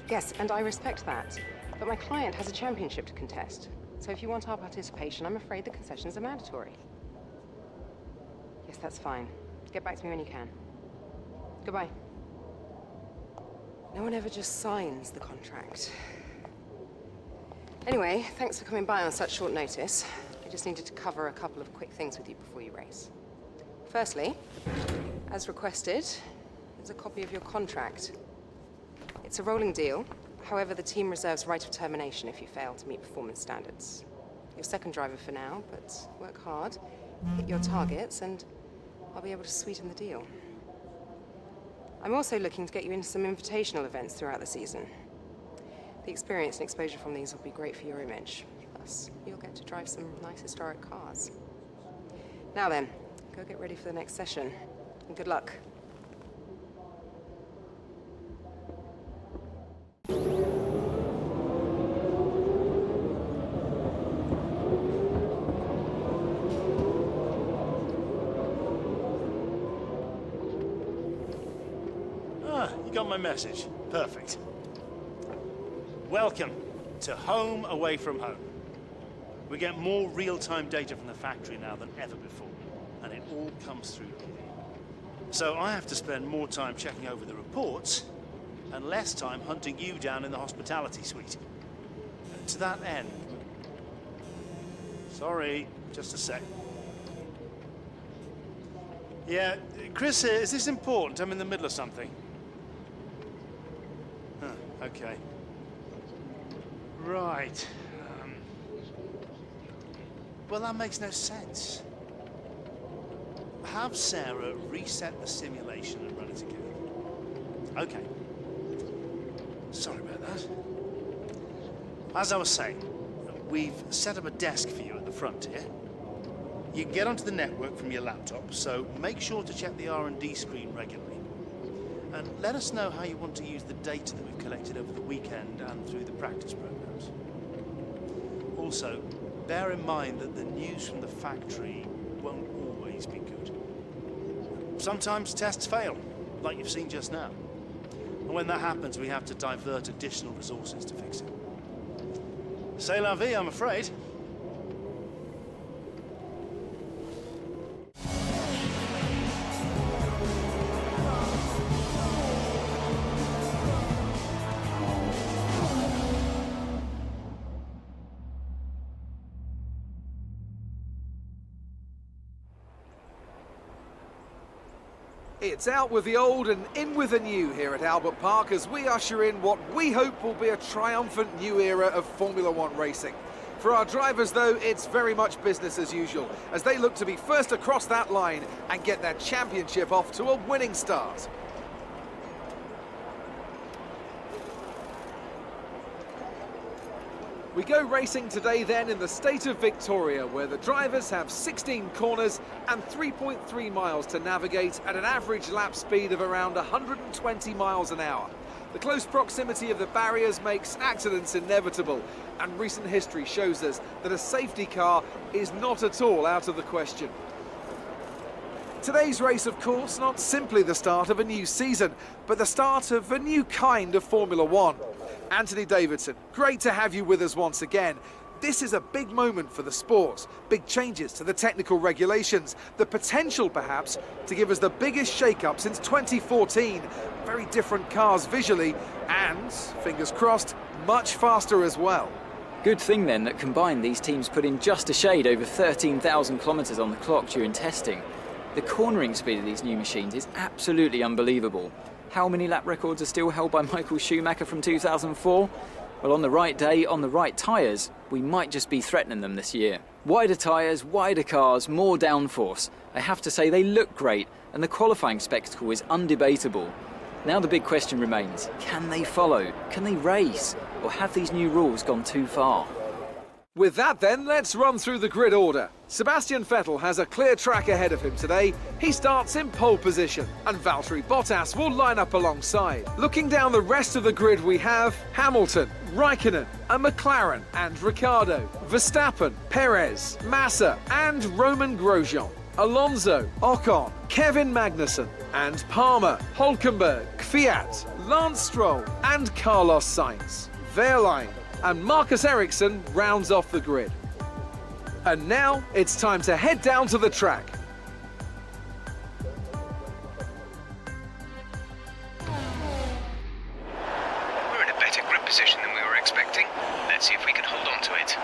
Yes, and I respect that. But my client has a championship to contest. So if you want our participation, I'm afraid the concessions are mandatory. Yes, that's fine. Get back to me when you can. Goodbye. No one ever just signs the contract. Anyway, thanks for coming by on such short notice. I just needed to cover a couple of quick things with you before you race. Firstly, as requested, there's a copy of your contract. It's a rolling deal. However, the team reserves right of termination if you fail to meet performance standards. You're second driver for now, but work hard, hit your targets, and I'll be able to sweeten the deal. I'm also looking to get you into some invitational events throughout the season. The experience and exposure from these will be great for your image. Plus, you'll get to drive some nice historic cars. Now then, go get ready for the next session, and good luck. You got my message. Perfect. Welcome to Home Away from Home. We get more real-time data from the factory now than ever before, and it all comes through here. So I have to spend more time checking over the reports and less time hunting you down in the hospitality suite. To that end... Sorry, just a sec. Yeah, Chris, is this important? I'm in the middle of something. Okay. Right. Well, that makes no sense. Have Sarah reset the simulation and run it again. Okay. Sorry about that. As I was saying, we've set up a desk for you at the front here. You can get onto the network from your laptop, so make sure to check the R&D screen regularly. And let us know how you want to use the data that we've collected over the weekend and through the practice programs. Also, bear in mind that the news from the factory won't always be good. Sometimes tests fail, like you've seen just now. And when that happens, we have to divert additional resources to fix it. C'est la vie, I'm afraid. It's out with the old and in with the new here at Albert Park as we usher in what we hope will be a triumphant new era of Formula One racing. For our drivers, though, it's very much business as usual, as they look to be first across that line and get their championship off to a winning start. We go racing today then in the state of Victoria, where the drivers have 16 corners and 3.3 miles to navigate at an average lap speed of around 120 miles an hour. The close proximity of the barriers makes accidents inevitable, and recent history shows us that a safety car is not at all out of the question. Today's race, of course, not simply the start of a new season, but the start of a new kind of Formula One. Anthony Davidson, great to have you with us once again. This is a big moment for the sport. Big changes to the technical regulations. The potential, perhaps, to give us the biggest shake-up since 2014. Very different cars visually and, fingers crossed, much faster as well. Good thing then that combined these teams put in just a shade over 13,000 kilometres on the clock during testing. The cornering speed of these new machines is absolutely unbelievable. How many lap records are still held by Michael Schumacher from 2004? Well, on the right day, on the right tyres, we might just be threatening them this year. Wider tyres, wider cars, more downforce. I have to say they look great, and the qualifying spectacle is undebatable. Now the big question remains, can they follow? Can they race? Or have these new rules gone too far? With that then, let's run through the grid order. Sebastian Vettel has a clear track ahead of him today. He starts in pole position, and Valtteri Bottas will line up alongside. Looking down the rest of the grid, we have Hamilton, Raikkonen, a McLaren, and Ricciardo, Verstappen, Perez, Massa, and Roman Grosjean. Alonso, Ocon, Kevin Magnussen, and Palmer, Hülkenberg, Kvyat, Lance Stroll and Carlos Sainz, Wehrlein and Marcus Ericsson rounds off the grid. And now it's time to head down to the track. We're in a better grip position than we were expecting. Let's see if we can hold on to it.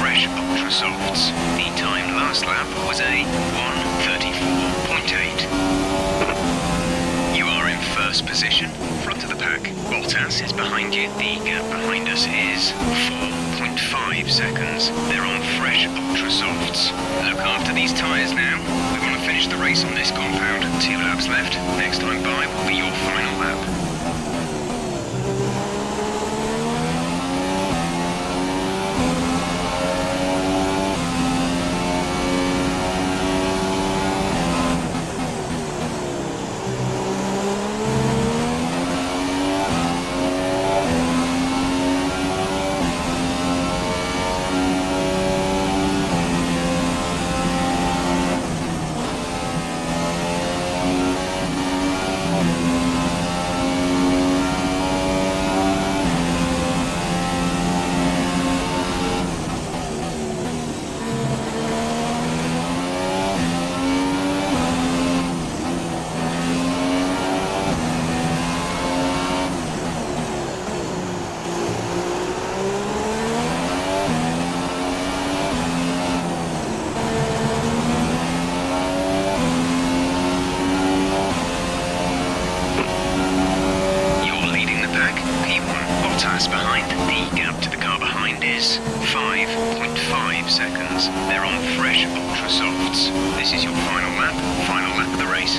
fresh ultra softs. The time last lap was a 1:34.8. You are in first position, front of the pack. Bottas is behind you. The gap behind us is 4.5 seconds. They're on fresh ultra softs. Look after these tyres now. We want to finish the race on this compound. 2 laps left. Next time by will be your final lap. Behind. The gap to the car behind is 5.5 seconds. They're on fresh ultra softs. This is your final lap of the race.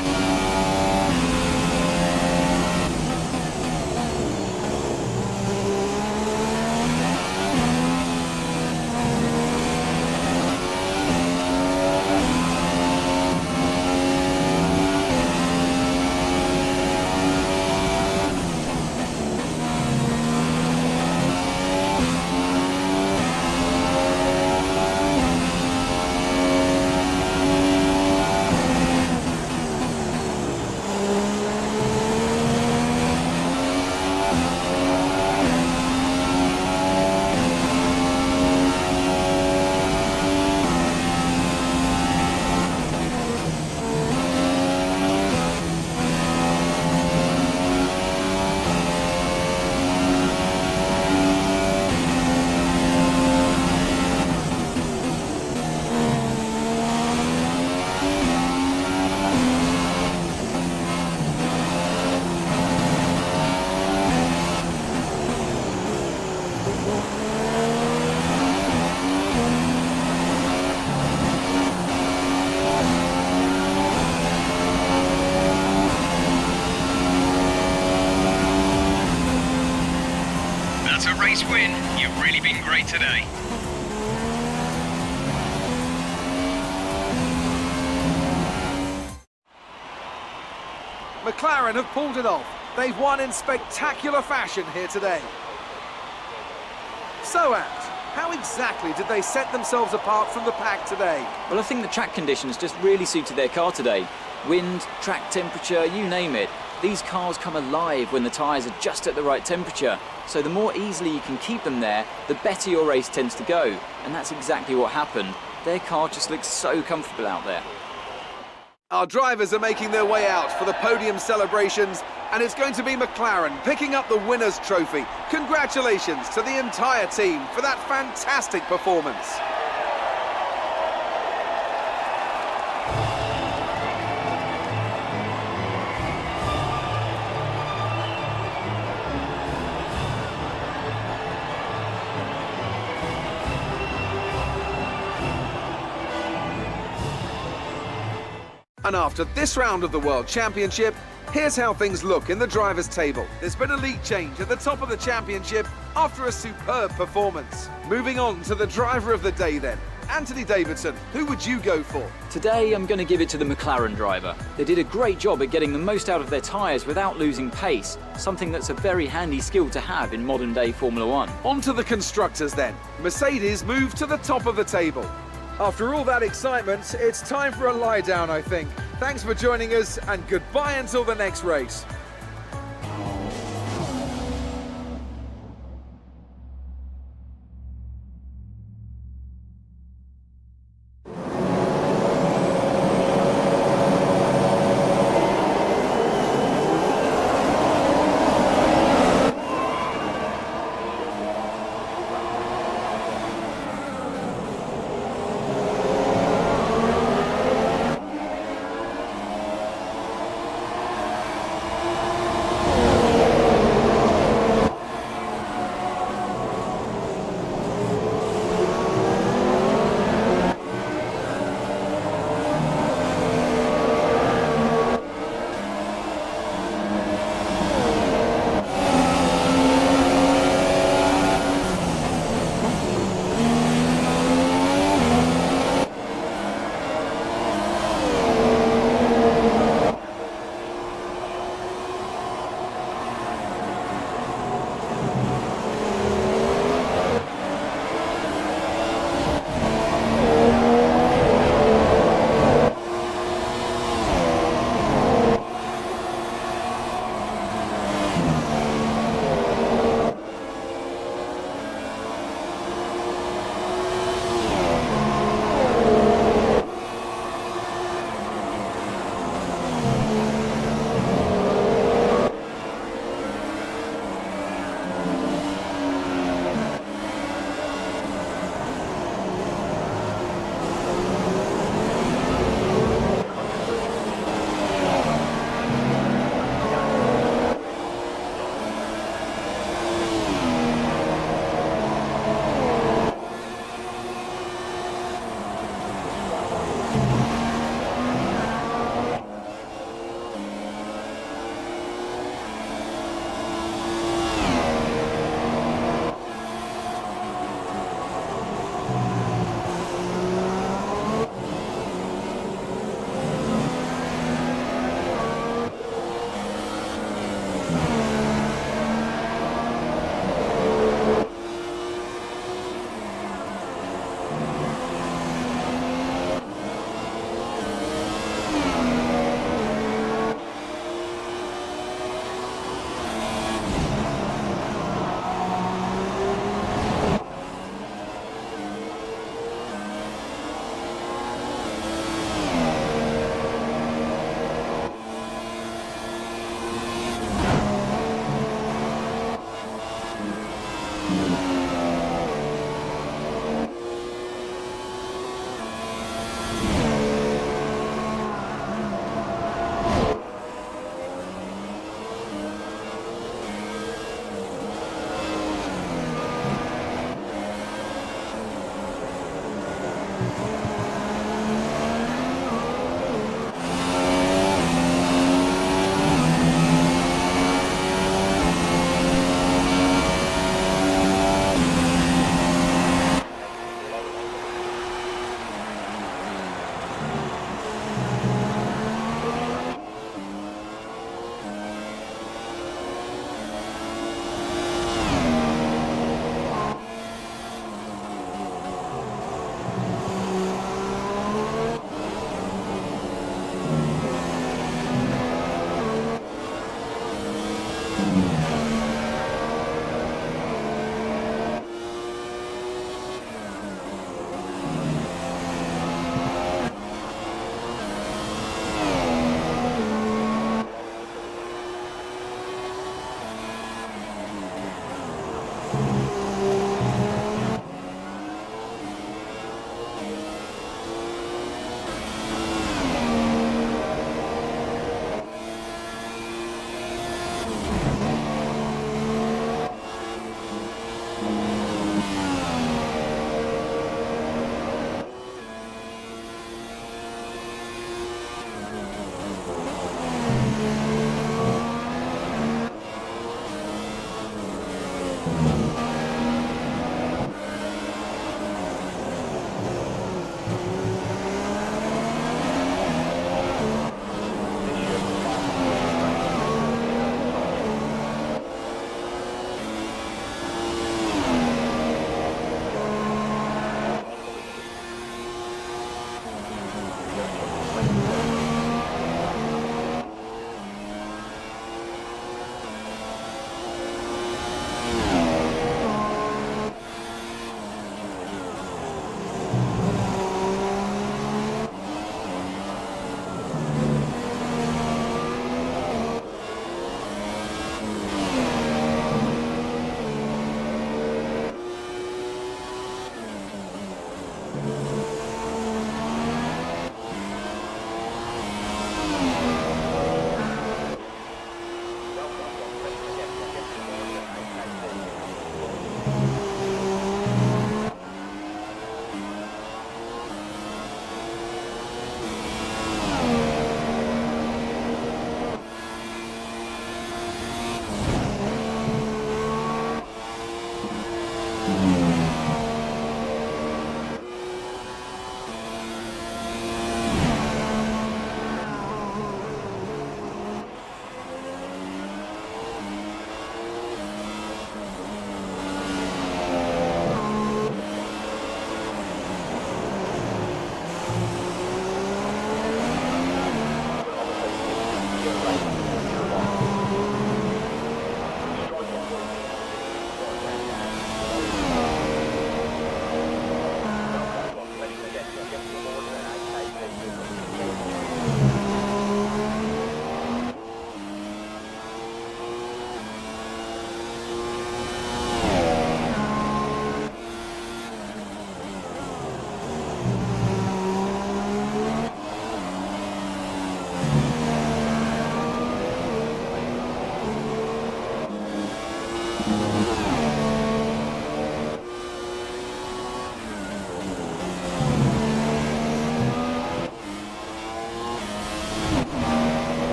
That's a race win. You've really been great today. McLaren have pulled it off. They've won in spectacular fashion here today. So, Ant, how exactly did they set themselves apart from the pack today? Well, I think the track conditions just really suited their car today. Wind, track temperature, you name it. These cars come alive when the tyres are just at the right temperature. So the more easily you can keep them there, the better your race tends to go. And that's exactly what happened. Their car just looks so comfortable out there. Our drivers are making their way out for the podium celebrations, and it's going to be McLaren picking up the winner's trophy. Congratulations to the entire team for that fantastic performance. And after this round of the World Championship, here's how things look in the drivers' table. There's been a league change at the top of the championship after a superb performance. Moving on to the driver of the day then. Anthony Davidson, who would you go for? Today I'm going to give it to the McLaren driver. They did a great job at getting the most out of their tyres without losing pace, something that's a very handy skill to have in modern day Formula One. On to the constructors then. Mercedes moved to the top of the table. After all that excitement, it's time for a lie down, I think. Thanks for joining us, and goodbye until the next race.